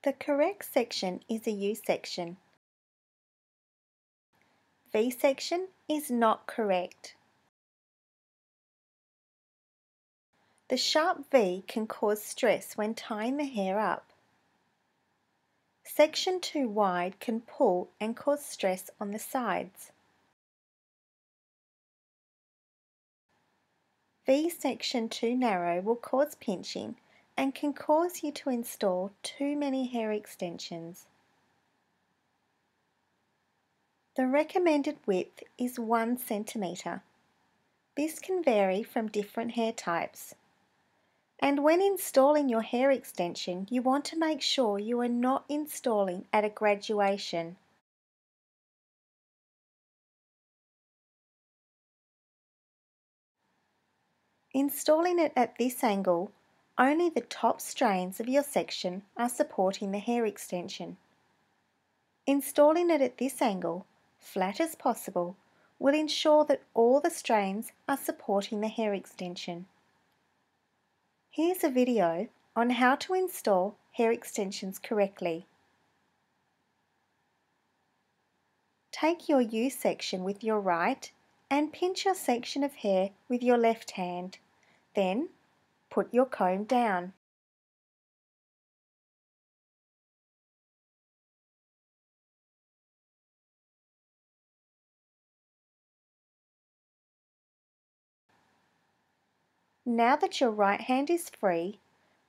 The correct section is a U section. V section is not correct. The sharp V can cause stress when tying the hair up. Section too wide can pull and cause stress on the sides. V section too narrow will cause pinching and can cause you to install too many hair extensions. The recommended width is 1 centimetre. This can vary from different hair types. And when installing your hair extension, you want to make sure you are not installing at a graduation. Installing it at this angle, only the top strands of your section are supporting the hair extension. Installing it at this angle, flat as possible, will ensure that all the strands are supporting the hair extension. Here's a video on how to install hair extensions correctly. Take your U section with your right and pinch your section of hair with your left hand. Then put your comb down. Now that your right hand is free,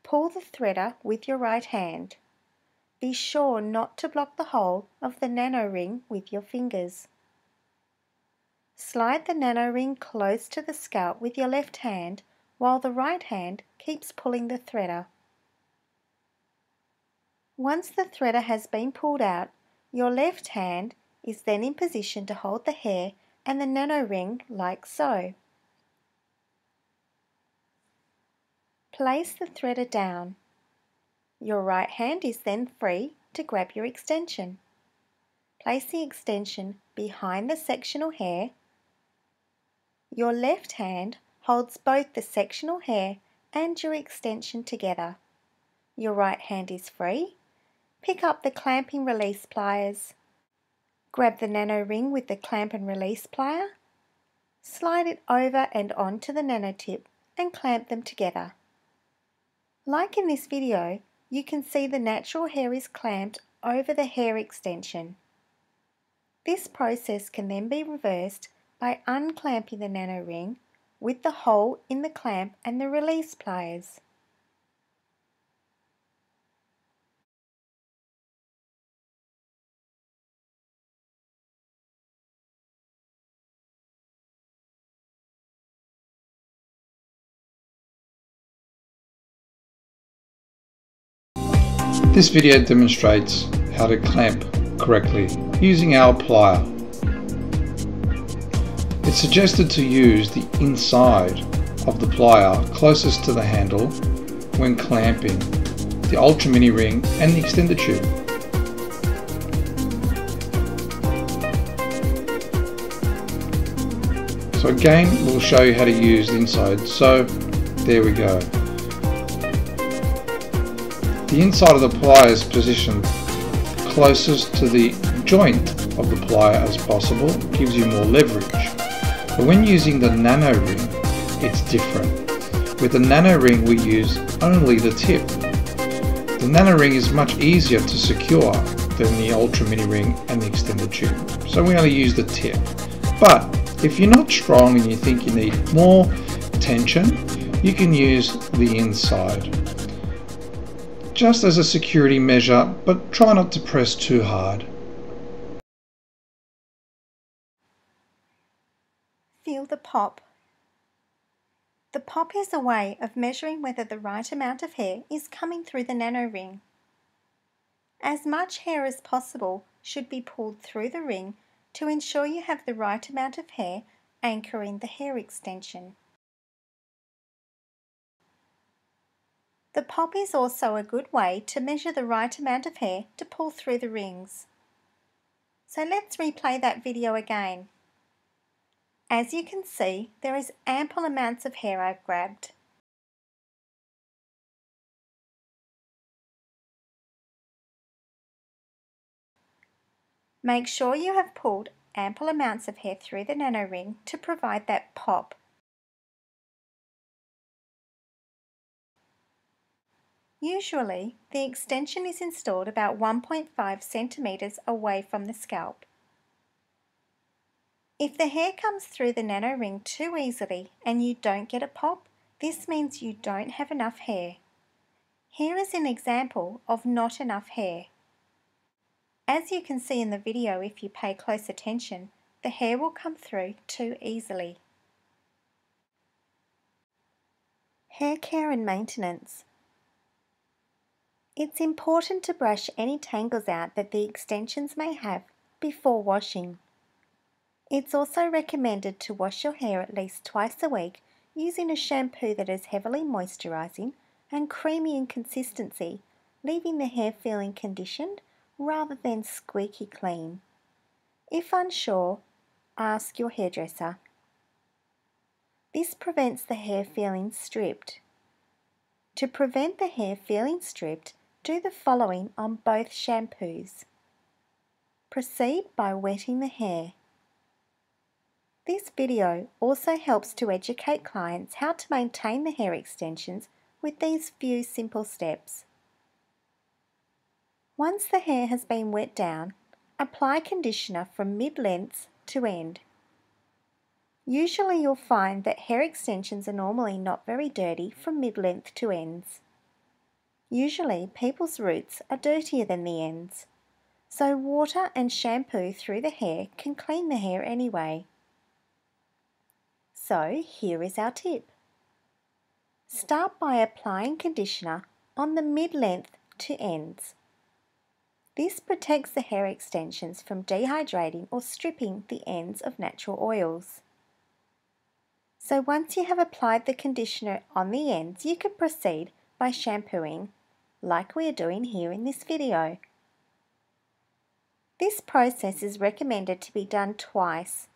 pull the threader with your right hand. Be sure not to block the hole of the nano ring with your fingers. Slide the nano ring close to the scalp with your left hand while the right hand keeps pulling the threader. Once the threader has been pulled out, your left hand is then in position to hold the hair and the nano ring like so. Place the threader down. Your right hand is then free to grab your extension. Place the extension behind the sectional hair. Your left hand holds both the sectional hair and your extension together. Your right hand is free. Pick up the clamping release pliers. Grab the nano ring with the clamp and release plier. Slide it over and onto the nano tip and clamp them together. Like in this video, you can see the natural hair is clamped over the hair extension. This process can then be reversed by unclamping the nano ring with the hole in the clamp and the release pliers. This video demonstrates how to clamp correctly using our plier. It's suggested to use the inside of the plier closest to the handle when clamping the ultra mini ring and the extender tube. So again, we'll show you how to use the inside. So there we go. The inside of the plier is positioned closest to the joint of the plier as possible, gives you more leverage. But when using the nano ring, it's different. With the nano ring we use only the tip. The nano ring is much easier to secure than the ultra mini ring and the extended tube, so we only use the tip. But if you're not strong and you think you need more tension, you can use the inside. Just as a security measure, but try not to press too hard. Feel the pop. The pop is a way of measuring whether the right amount of hair is coming through the nano ring. As much hair as possible should be pulled through the ring to ensure you have the right amount of hair anchoring the hair extension. The pop is also a good way to measure the right amount of hair to pull through the rings. So let's replay that video again. As you can see, there is ample amounts of hair I've grabbed. Make sure you have pulled ample amounts of hair through the nano ring to provide that pop. Usually, the extension is installed about 1.5 centimeters away from the scalp. If the hair comes through the nano ring too easily and you don't get a pop, this means you don't have enough hair. Here is an example of not enough hair. As you can see in the video, if you pay close attention, the hair will come through too easily. Hair care and maintenance. It's important to brush any tangles out that the extensions may have before washing. It's also recommended to wash your hair at least twice a week using a shampoo that is heavily moisturising and creamy in consistency, leaving the hair feeling conditioned rather than squeaky clean. If unsure, ask your hairdresser. This prevents the hair feeling stripped. To prevent the hair feeling stripped, do the following on both shampoos. Proceed by wetting the hair. This video also helps to educate clients how to maintain the hair extensions with these few simple steps. Once the hair has been wet down, apply conditioner from mid-length to end. Usually you'll find that hair extensions are normally not very dirty from mid-length to ends. Usually people's roots are dirtier than the ends, so water and shampoo through the hair can clean the hair anyway. So here is our tip. Start by applying conditioner on the mid-length to ends. This protects the hair extensions from dehydrating or stripping the ends of natural oils. So once you have applied the conditioner on the ends, you can proceed by shampooing, like we are doing here in this video. This process is recommended to be done twice,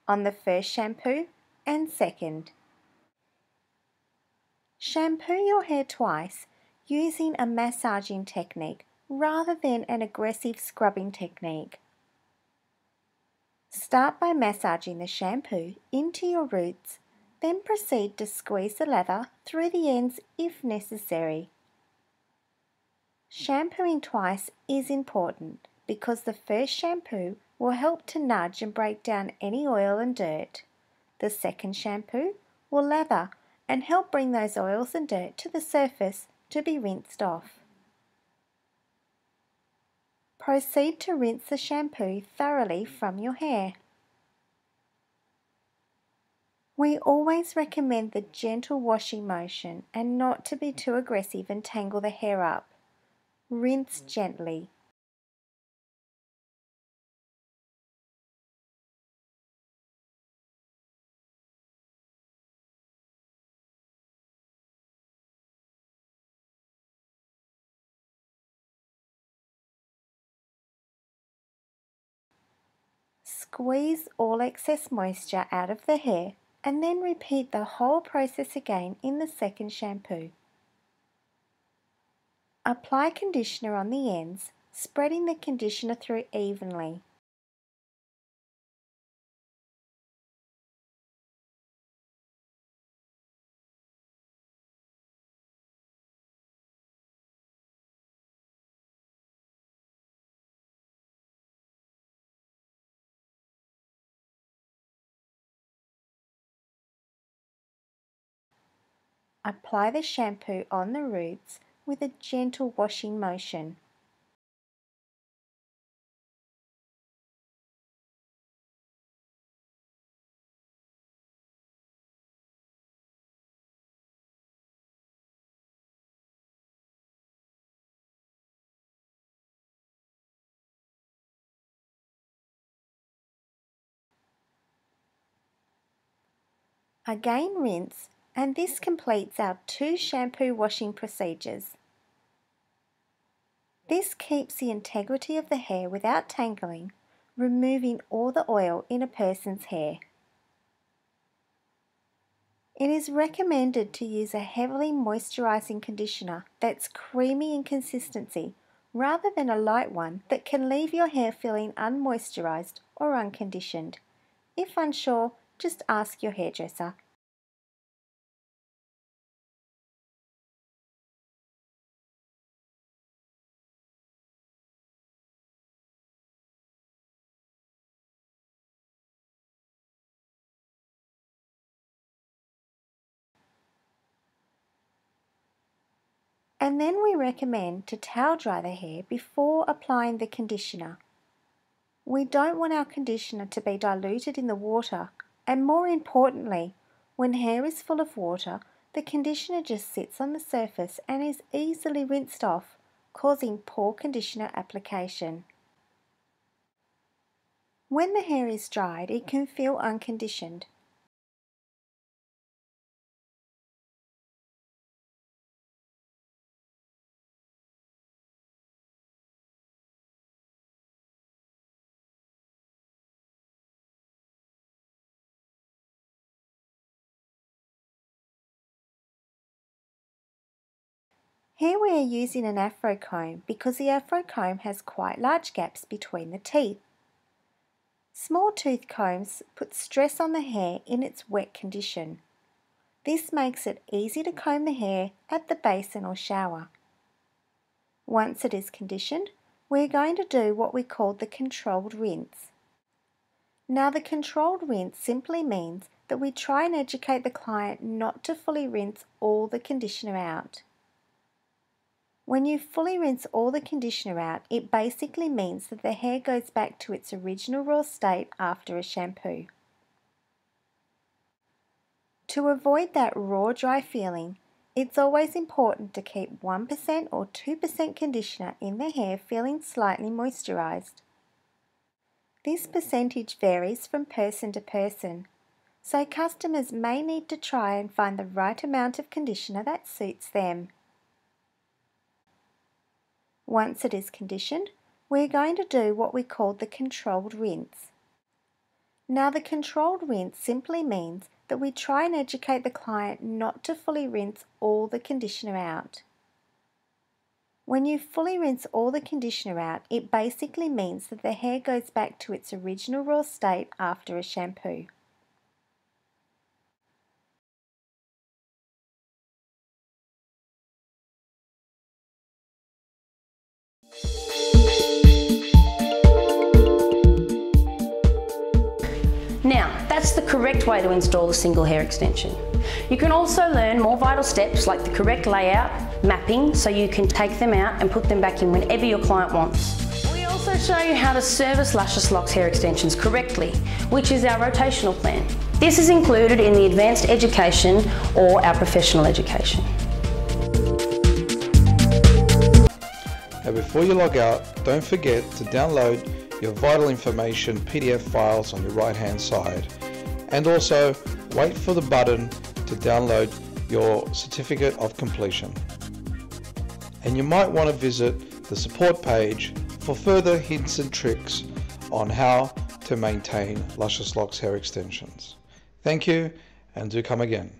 on the first shampoo and second. Shampoo your hair twice using a massaging technique rather than an aggressive scrubbing technique. Start by massaging the shampoo into your roots, then proceed to squeeze the lather through the ends if necessary. Shampooing twice is important because the first shampoo will help to nudge and break down any oil and dirt. The second shampoo will lather and help bring those oils and dirt to the surface to be rinsed off. Proceed to rinse the shampoo thoroughly from your hair. We always recommend the gentle washing motion and not to be too aggressive and tangle the hair up. Rinse gently. Squeeze all excess moisture out of the hair and then repeat the whole process again in the second shampoo. Apply conditioner on the ends, spreading the conditioner through evenly. Apply the shampoo on the roots with a gentle washing motion. Again rinse, and this completes our 2 shampoo washing procedures. This keeps the integrity of the hair without tangling, removing all the oil in a person's hair. It is recommended to use a heavily moisturising conditioner that's creamy in consistency rather than a light one that can leave your hair feeling unmoisturized or unconditioned. If unsure, just ask your hairdresser. And then we recommend to towel dry the hair before applying the conditioner. We don't want our conditioner to be diluted in the water, and more importantly, when hair is full of water, the conditioner just sits on the surface and is easily rinsed off, causing poor conditioner application. When the hair is dried, it can feel unconditioned. Here we are using an afro comb because the afro comb has quite large gaps between the teeth. Small tooth combs put stress on the hair in its wet condition. This makes it easy to comb the hair at the basin or shower. Once it is conditioned, we're going to do what we call the controlled rinse. Now the controlled rinse simply means that we try and educate the client not to fully rinse all the conditioner out. When you fully rinse all the conditioner out, it basically means that the hair goes back to its original raw state after a shampoo. To avoid that raw, dry feeling, it's always important to keep 1% or 2% conditioner in the hair feeling slightly moisturized. This percentage varies from person to person, so customers may need to try and find the right amount of conditioner that suits them. Once it is conditioned, we're going to do what we call the controlled rinse. Now the controlled rinse simply means that we try and educate the client not to fully rinse all the conditioner out. When you fully rinse all the conditioner out, it basically means that the hair goes back to its original raw state after a shampoo. Now, that's the correct way to install the single hair extension. You can also learn more vital steps like the correct layout, mapping, so you can take them out and put them back in whenever your client wants. We also show you how to service Lusciouslox hair extensions correctly, which is our rotational plan. This is included in the advanced education or our professional education. Now before you log out, don't forget to download your vital information PDF files on your right hand side, and also wait for the button to download your certificate of completion. And you might want to visit the support page for further hints and tricks on how to maintain Lusciouslox hair extensions. Thank you, and do come again.